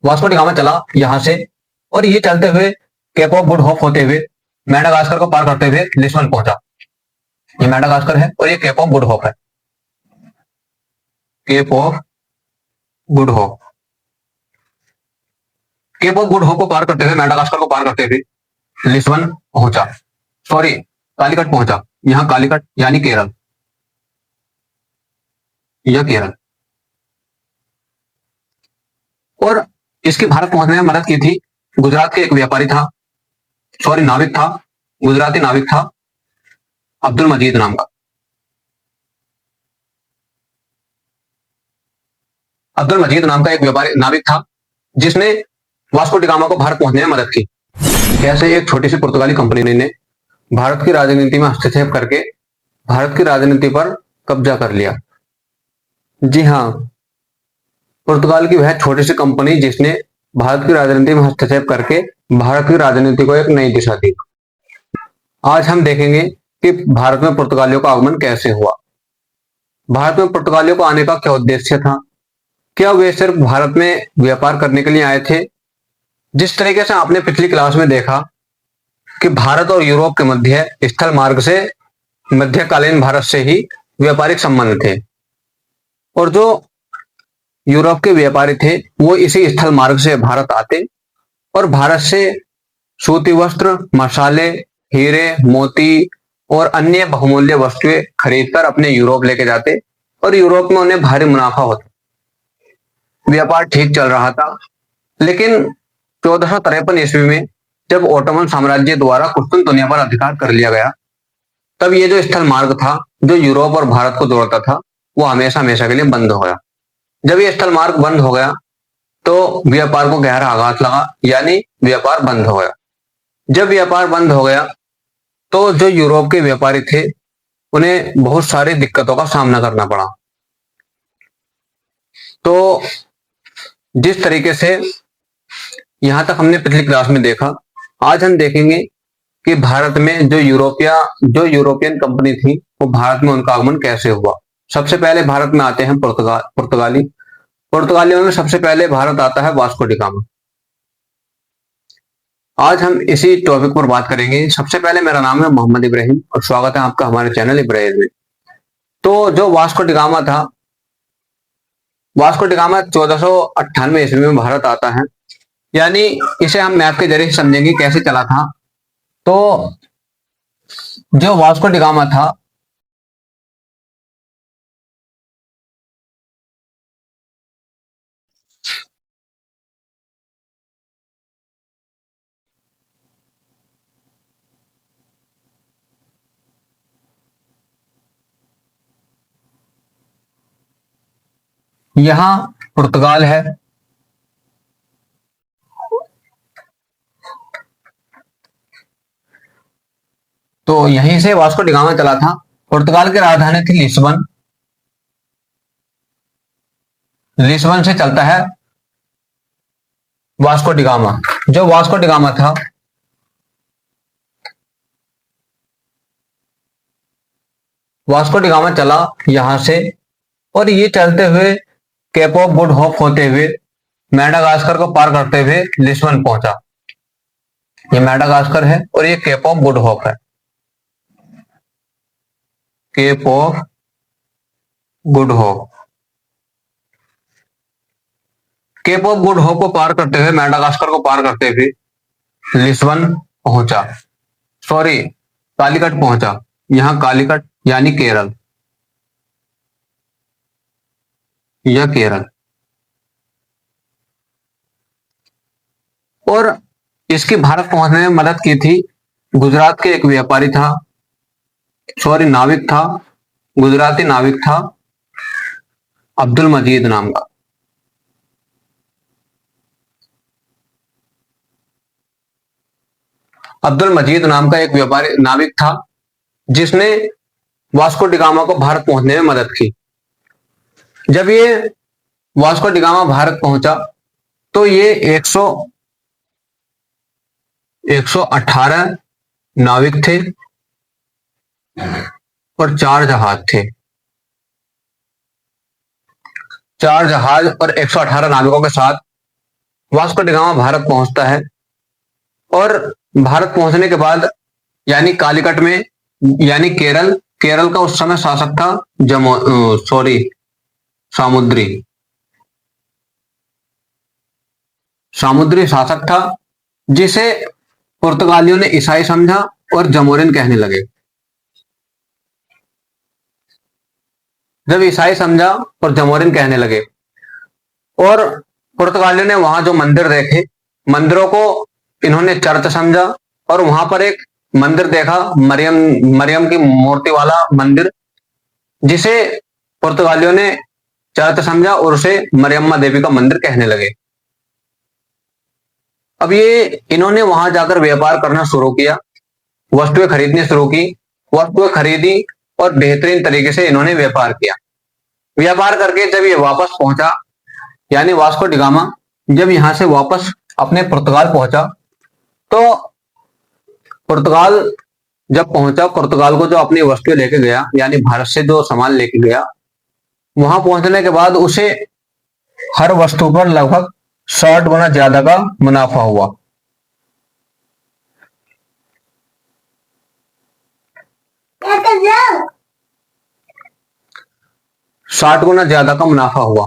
Vasco da Gama चला यहां से और ये चलते हुए केप ऑफ गुड होप होते हुए मेडागास्कर को पार करते हुए लिस्बन पहुंचा। ये मेडागास्कर है और ये केप ऑफ गुड होप है। Cape of Good Hope. Cape of Good Hope को पार करते हुए मेडागास्कर को पार करते हुए लिस्बन पहुंचा, सॉरी कालीकट पहुंचा। यहां कालीकट यानी केरल, यह केरल। और इसकी भारत पहुंचने में मदद की थी गुजरात के एक व्यापारी था, सॉरी नाविक था, गुजराती नाविक था अब्दुल मजीद नाम का। अब्दुल मजीद नाम का एक व्यापारी नाविक था जिसने वास्को डिगामा को भारत पहुंचने में मदद की। कैसे एक छोटी सी पुर्तगाली कंपनी ने भारत की राजनीति में हस्तक्षेप करके भारत की राजनीति पर कब्जा कर लिया। जी हाँ, पुर्तगाल की वह छोटी सी कंपनी जिसने भारत की राजनीति में हस्तक्षेप करके भारत की राजनीति को एक नई दिशा दी। आज हम देखेंगे कि भारत में पुर्तगालियों का आगमन कैसे हुआ, भारत में पुर्तगालियों को आने का क्या उद्देश्य था, क्या वे सिर्फ भारत में व्यापार करने के लिए आए थे। जिस तरीके से आपने पिछली क्लास में देखा कि भारत और यूरोप के मध्य स्थल मार्ग से मध्यकालीन भारत से ही व्यापारिक संबंध थे और जो यूरोप के व्यापारी थे वो इसी स्थल मार्ग से भारत आते और भारत से सूती वस्त्र, मसाले, हीरे, मोती और अन्य बहुमूल्य वस्तुएं खरीदकर अपने यूरोप लेके जाते और यूरोप में उन्हें भारी मुनाफा होता। व्यापार ठीक चल रहा था, लेकिन 1453 ईस्वी में जब ओटोमन साम्राज्य द्वारा कुस्तुनतुनिया पर अधिकार कर लिया गया, तब ये जो स्थल मार्ग था जो यूरोप और भारत को जोड़ता था वो हमेशा हमेशा के लिए बंद हो गया। जब ये स्थल मार्ग बंद हो गया तो व्यापार को गहरा आघात लगा, यानी व्यापार बंद हो गया। जब व्यापार बंद हो गया तो जो यूरोप के व्यापारी थे उन्हें बहुत सारी दिक्कतों का सामना करना पड़ा। तो जिस तरीके से यहां तक हमने पिछली क्लास में देखा, आज हम देखेंगे कि भारत में जो यूरोपियन कंपनी थी वो भारत में उनका आगमन कैसे हुआ। सबसे पहले भारत में आते हैं पुर्तगाली। पुर्तगालियों में सबसे पहले भारत आता है वास्को डिगामा। आज हम इसी टॉपिक पर बात करेंगे। सबसे पहले मेरा नाम है मोहम्मद इब्राहिम और स्वागत है आपका हमारे चैनल इब्राहिम में। तो जो वास्को डिगामा था, वास्को डिगामा 1498 ईस्वी में भारत आता है, यानी इसे हम मैप के जरिए समझेंगे कैसे चला था। तो जो वास्को डिगामा था यहां पुर्तगाल है, तो यहीं से वास्को डिगामा चला था। पुर्तगाल की राजधानी थी लिस्बन। लिस्बन से चलता है वास्को डिगामा। जो वास्को डिगामा था वास्को डिगामा चला यहां से और ये चलते हुए केप ऑफ गुड होप होते हुए मेडागास्कर को पार करते हुए लिस्बन पहुंचा। ये मेडागास्कर है और ये केप ऑफ गुड होप है। Cape of Good Hope. Cape of Good Hope को पार करते हुए मेडागास्कर को पार करते हुए लिस्बन पहुंचा, सॉरी कालीकट पहुंचा। यहां कालीकट यानी केरल, यह केरल। और इसकी भारत पहुंचने में मदद की थी गुजरात के एक व्यापारी था, सॉरी नाविक था, गुजराती नाविक था अब्दुल मजीद नाम का। अब्दुल मजीद नाम का एक व्यापारी नाविक था जिसने वास्को डिगामा को भारत पहुंचने में मदद की। जब ये वास्को डिगामा भारत पहुंचा तो ये 118 नाविक थे और 4 जहाज थे। 4 जहाज और 118 नाविकों के साथ वास्को डी गामा भारत पहुंचता है और भारत पहुंचने के बाद यानी कालीकट में यानी केरल केरल का उस समय शासक था जमो सॉरी सामुद्री सामुद्री शासक था, जिसे पुर्तगालियों ने ईसाई समझा और जमोरिन कहने लगे। जब ईसाई समझा और जमोरिन कहने लगे और पुर्तगालियों ने वहां जो मंदिर देखे, मंदिरों को इन्होंने चर्च समझा और वहां पर एक मंदिर देखा, मरियम मरियम की मूर्ति वाला मंदिर, जिसे पुर्तगालियों ने चर्च समझा और उसे मरियम्मा देवी का मंदिर कहने लगे। अब ये इन्होंने वहां जाकर व्यापार करना शुरू किया, वस्तुएं खरीदनी शुरू की, वस्तुएं खरीदी और बेहतरीन तरीके से इन्होंने व्यापार किया। व्यापार करके जब ये वापस पहुंचा, यानी वास्को डी गामा जब यहां से वापस अपने पुर्तगाल पहुंचा, तो पुर्तगाल जब पहुंचा, पुर्तगाल को जो अपनी वस्तुएं लेके गया, यानी भारत से जो सामान लेके गया, वहां पहुंचने के बाद उसे हर वस्तु पर लगभग 60 गुना ज्यादा का मुनाफा हुआ। साठ गुना ज्यादा का मुनाफा हुआ।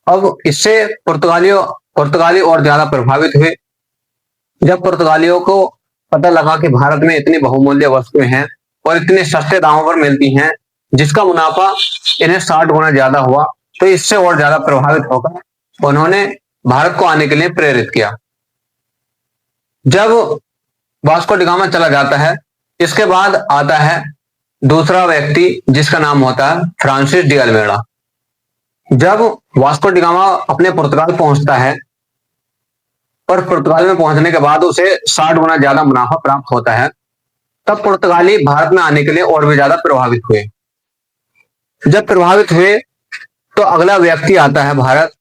अब इससे पुर्तगाली और ज्यादा प्रभावित हुए। जब पुर्तगालियों को पता लगा कि भारत में इतनी बहुमूल्य वस्तुएं हैं और इतने सस्ते दामों पर मिलती हैं, जिसका मुनाफा इन्हें 60 गुना ज्यादा हुआ, तो इससे और ज्यादा प्रभावित होकर उन्होंने भारत को आने के लिए प्रेरित किया। जब वास्को डी गामा चला जाता है, इसके बाद आता है दूसरा व्यक्ति जिसका नाम होता है फ्रांसिस डी अल्मेड़ा। जब वास्को डी गामा अपने पुर्तगाल पहुंचता है और पुर्तगाल में पहुंचने के बाद उसे 60 गुना ज्यादा मुनाफा प्राप्त होता है, तब पुर्तगाली भारत में आने के लिए और भी ज्यादा प्रभावित हुए। जब प्रभावित हुए तो अगला व्यक्ति आता है भारत,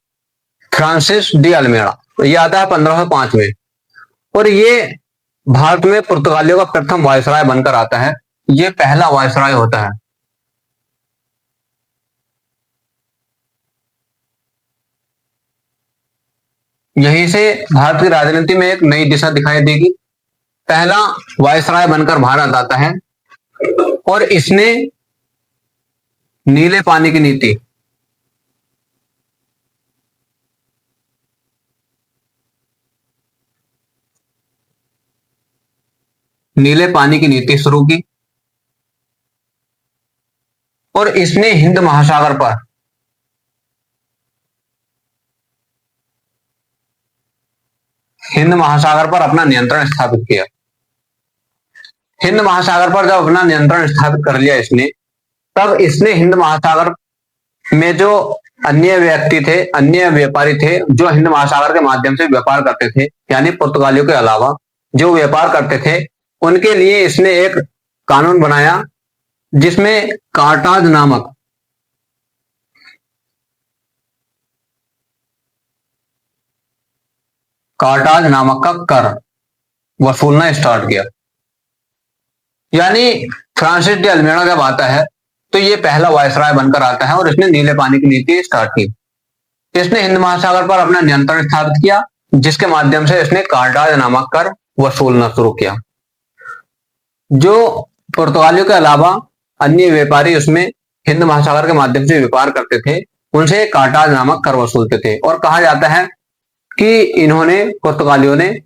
फ्रांसिस डी अल्मेड़ा। ये आता है 1505 में और ये भारत में पुर्तगालियों का प्रथम वायसराय बनकर आता है। ये पहला वायसराय होता है। यहीं से भारत की राजनीति में एक नई दिशा दिखाई देगी। पहला वायसराय बनकर भारत आता है और इसने नीले पानी की नीति शुरू की और इसने हिंद महासागर पर अपना नियंत्रण स्थापित किया। हिंद महासागर पर जब अपना नियंत्रण स्थापित कर लिया इसने, तब इसने हिंद महासागर में जो अन्य व्यक्ति थे, अन्य व्यापारी थे, जो हिंद महासागर के माध्यम से व्यापार करते थे, यानी पुर्तगालियों के अलावा जो व्यापार करते थे, उनके लिए इसने एक कानून बनाया जिसमें कार्टाज नामक का कर वसूलना स्टार्ट किया। यानी फ्रांसिस डी अल्मेड़ा जब आता है तो ये पहला वायसराय बनकर आता है और इसने नीले पानी की नीति स्टार्ट की। इसने हिंद महासागर पर अपना नियंत्रण स्थापित किया, जिसके माध्यम से इसने कार्टाज नामक कर वसूलना शुरू किया। जो पुर्तगालियों के अलावा अन्य व्यापारी उसमें हिंद महासागर के माध्यम से व्यापार करते थे, उनसे कार्टाज नामक कर वसूलते थे और कहा जाता है कि पुर्तगालियों ने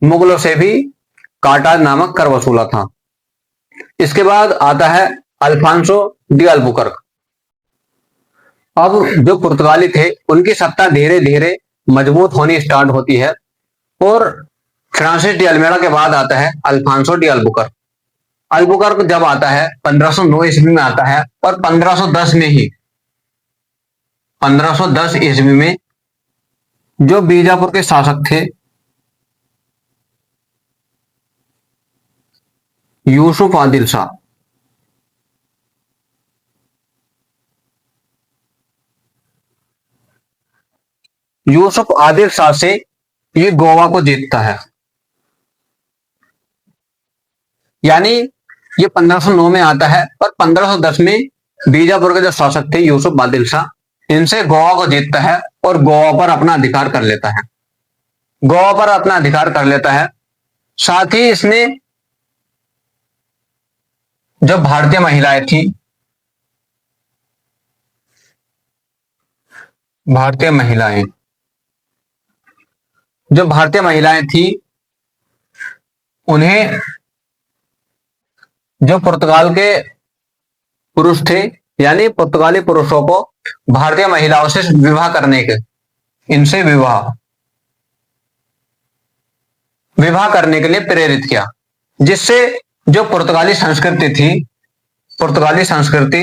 मुगलों से भी कार्टाज नामक कर वसूला था। इसके बाद आता है अल्फांसो डी अल्बुकर्क। अब जो पुर्तगाली थे उनकी सत्ता धीरे धीरे मजबूत होनी स्टार्ट होती है और फ्रांसिस डी अल्मेड़ा के बाद आता है अल्फांसो डी अल्बुकर्क। अल्बुकर्क जब आता है 1509 ईस्वी में आता है और 1510 ईस्वी में जो बीजापुर के शासक थे यूसुफ आदिल शाह, से ये गोवा को जीतता है। यानी ये 1509 में आता है और 1510 में बीजापुर के जो शासक थे यूसुफ आदिल शाह, इनसे गोवा को जीतता है और गोवा पर अपना अधिकार कर लेता है। गोवा पर अपना अधिकार कर लेता है। साथ ही इसने जो भारतीय महिलाएं थी, भारतीय महिलाएं जो भारतीय महिलाएं थी, उन्हें जो पुर्तगाल के पुरुष थे, यानी पुर्तगाली पुरुषों को भारतीय महिलाओं से विवाह करने के, इनसे विवाह विवाह करने के लिए प्रेरित किया, जिससे जो पुर्तगाली संस्कृति थी, पुर्तगाली संस्कृति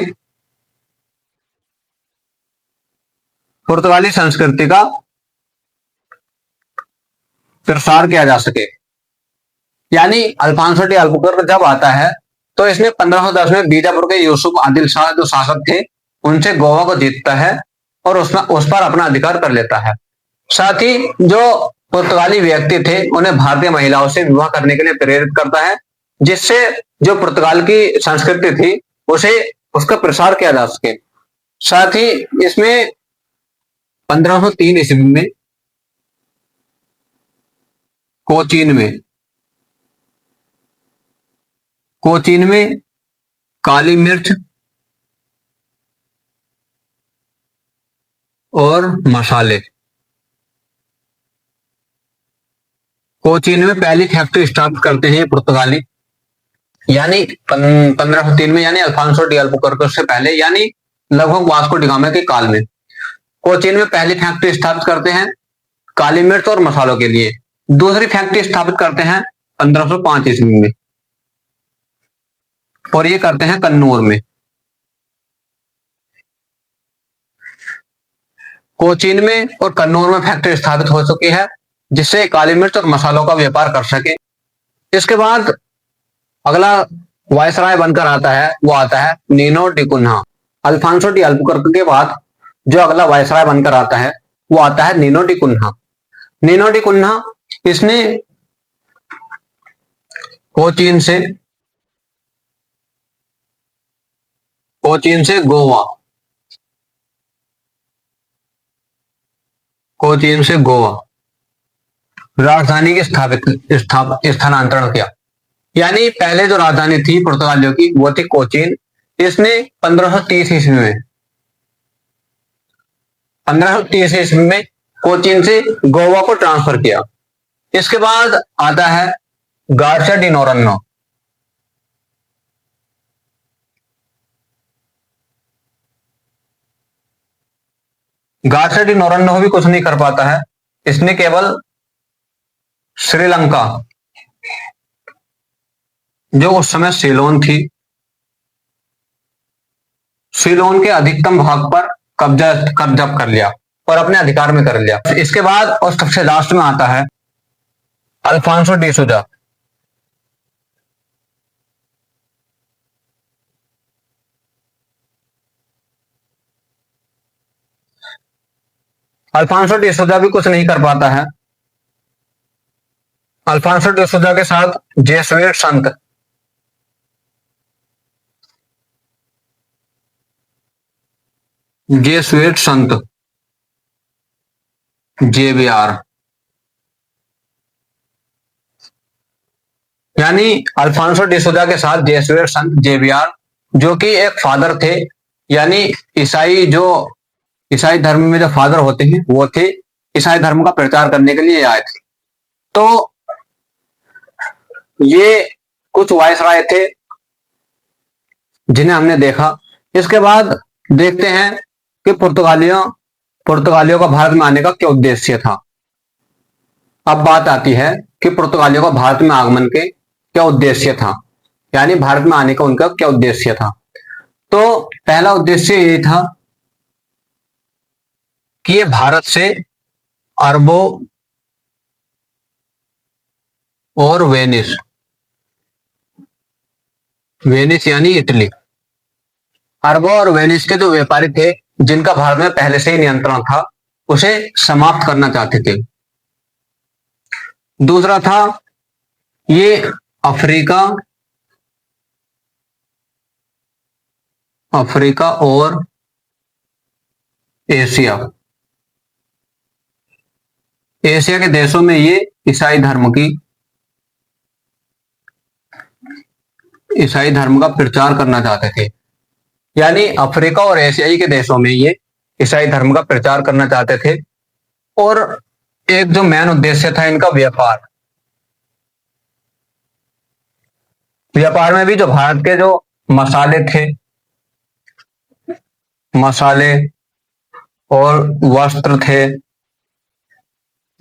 पुर्तगाली संस्कृति का प्रसार किया जा सके। यानी अल्फांसो डी अल्बुकर्क जब आता है तो इसने 1510 में बीजापुर के यूसुफ आदिल शाह जो शासक थे, उनसे गोवा को जीतता है और उस पर अपना अधिकार कर लेता है। साथ ही जो पुर्तगाली व्यक्ति थे, उन्हें भारतीय महिलाओं से विवाह करने के लिए प्रेरित करता है, जिससे जो पुर्तगाल की संस्कृति थी उसे उसका प्रसार किया जा सके। साथ ही इसमें 1503 ईस्वी में कोचीन में काली मिर्च और मसाले, कोचीन में पहली फैक्ट्री स्थापित करते हैं पुर्तगाली, यानी 1503 में, यानी अल्फांसो डी अल्बुकर्क से पहले, यानी लगभग वास्को डी गामा के काल में कोचीन में पहली फैक्ट्री स्थापित करते हैं काली मिर्च और मसालों के लिए। दूसरी फैक्ट्री स्थापित करते हैं 1505 ईस्वी में, और ये करते हैं कन्नूर में। कोचीन में और कन्नूर में फैक्ट्री स्थापित हो चुकी है, जिससे काली मिर्च और मसालों का व्यापार कर सके। इसके बाद अगला वायसराय बनकर आता है, वो आता है Nuno da Cunha. Alfonso de Albuquerque के बाद जो अगला वायसराय बनकर आता है, वो आता है Nuno da Cunha. Nuno da Cunha इसने कोचीन से गोवा, कोचीन से गोवा राजधानी के स्थानांतरण किया। यानी पहले जो राजधानी थी पुर्तगालियों की, वो थी कोचीन। इसने 1530 ईस्वी में कोचीन से गोवा को ट्रांसफर किया। इसके बाद आता है गार्सिया डी नोरेनो। गार्सिया डी नोरेनो भी कुछ नहीं कर पाता है। इसने केवल श्रीलंका, जो उस समय सीलोन थी, सीलोन के अधिकतम भाग पर कब्जा कर लिया और अपने अधिकार में कर लिया। इसके बाद और सबसे लास्ट में आता है अल्फांसो डी सूजा। अल्फांसो डी सूजा भी कुछ नहीं कर पाता है। अल्फांसो डी सूजा के साथ जेसुइट संत जेवियर, यानी अल्फांसो डी सूजा के साथ जेसुइट संत जेवियर, जो कि एक फादर थे, यानी ईसाई धर्म में जो फादर होते हैं वो थे, ईसाई धर्म का प्रचार करने के लिए आए थे। तो ये कुछ वायसराय थे जिन्हें हमने देखा। इसके बाद देखते हैं कि पुर्तगालियों का भारत में आने का क्या उद्देश्य था। अब बात आती है कि पुर्तगालियों का भारत में आगमन के क्या उद्देश्य था, यानी भारत में आने का उनका क्या उद्देश्य था। तो पहला उद्देश्य ये था कि ये भारत से अरबों और वेनिस यानी इटली, अरबों और वेनिस के जो व्यापारी थे, जिनका भारत में पहले से ही नियंत्रण था, उसे समाप्त करना चाहते थे। दूसरा था ये अफ्रीका और एशिया। एशिया के देशों में ये ईसाई धर्म का प्रचार करना चाहते थे। यानी अफ्रीका और एशियाई के देशों में ये ईसाई धर्म का प्रचार करना चाहते थे। और एक जो मेन उद्देश्य था इनका व्यापार। व्यापार में भी जो भारत के जो मसाले और वस्त्र थे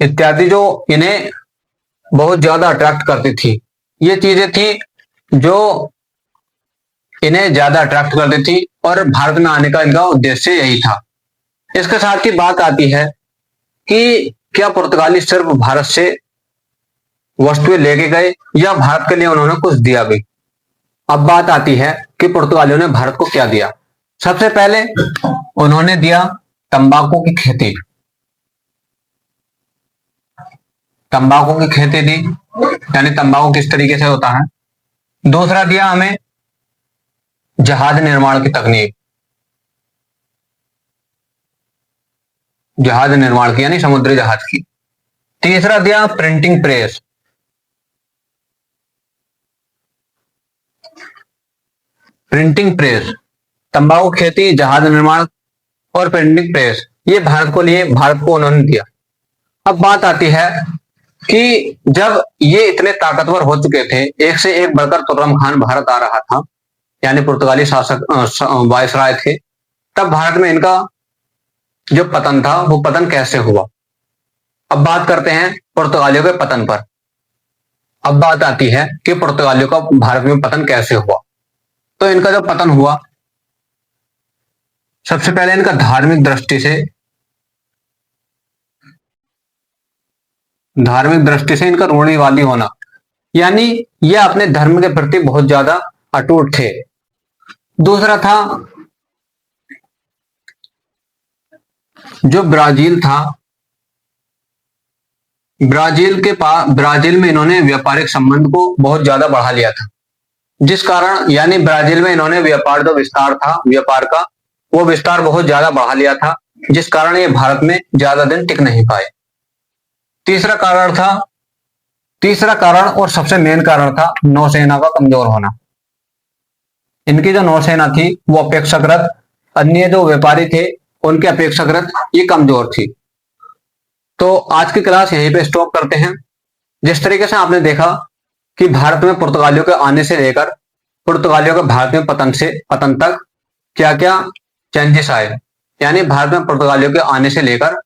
इत्यादि जो इन्हें बहुत ज्यादा अट्रैक्ट करती थी, ये चीजें थी जो इन्हें ज्यादा अट्रैक्ट करती थी और भारत में आने का इनका उद्देश्य यही था। इसके साथ ही बात आती है कि क्या पुर्तगाली सिर्फ भारत से वस्तुएं लेके गए या भारत के लिए उन्होंने कुछ दिया भी। अब बात आती है कि पुर्तगालियों ने भारत को क्या दिया। सबसे पहले उन्होंने दिया तंबाकू की खेती। तंबाकू की खेती दी, यानी तंबाकू किस तरीके से होता है। दूसरा दिया हमें जहाज निर्माण की तकनीक, जहाज निर्माण की यानी समुद्री जहाज की। तीसरा दिया प्रिंटिंग प्रेस। प्रिंटिंग प्रेस, तंबाकू खेती, जहाज निर्माण और प्रिंटिंग प्रेस, ये भारत को उन्होंने दिया। अब बात आती है कि जब ये इतने ताकतवर हो चुके थे, एक से एक बढ़कर तुर्रम खान भारत आ रहा था, यानी पुर्तगाली शासक वायसराय थे, तब भारत में इनका जो पतन था वो पतन कैसे हुआ। अब बात करते हैं पुर्तगालियों के पतन पर। अब बात आती है कि पुर्तगालियों का भारत में पतन कैसे हुआ। तो इनका जो पतन हुआ, सबसे पहले इनका धार्मिक दृष्टि से इनका रूढ़िवादी होना, यानी ये अपने धर्म के प्रति बहुत ज्यादा अटूट थे। दूसरा था जो ब्राजील था, ब्राजील में इन्होंने व्यापारिक संबंध को बहुत ज्यादा बढ़ा लिया था, जिस कारण यानी ब्राजील में इन्होंने व्यापार जो विस्तार था व्यापार का, वो विस्तार बहुत ज्यादा बढ़ा लिया था, जिस कारण ये भारत में ज्यादा दिन टिक नहीं पाए। तीसरा कारण और सबसे मेन कारण था नौसेना का कमजोर होना। इनकी जो नौसेना थी वो अपेक्षाकृत अन्य जो व्यापारी थे उनके अपेक्षाकृत ये कमजोर थी। तो आज की क्लास यहीं पे स्टॉप करते हैं। जिस तरीके से आपने देखा कि भारत में पुर्तगालियों के आने से लेकर पुर्तगालियों के भारत में पतन तक क्या क्या चेंजेस आए, यानी भारत में पुर्तगालियों के आने से लेकर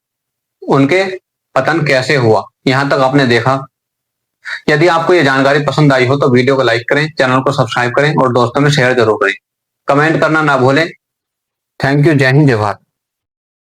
उनके पतन कैसे हुआ, यहां तक आपने देखा। यदि आपको यह जानकारी पसंद आई हो तो वीडियो को लाइक करें, चैनल को सब्सक्राइब करें और दोस्तों में शेयर जरूर करें। कमेंट करना ना भूलें। Thank you. जय हिंद, जय भारत।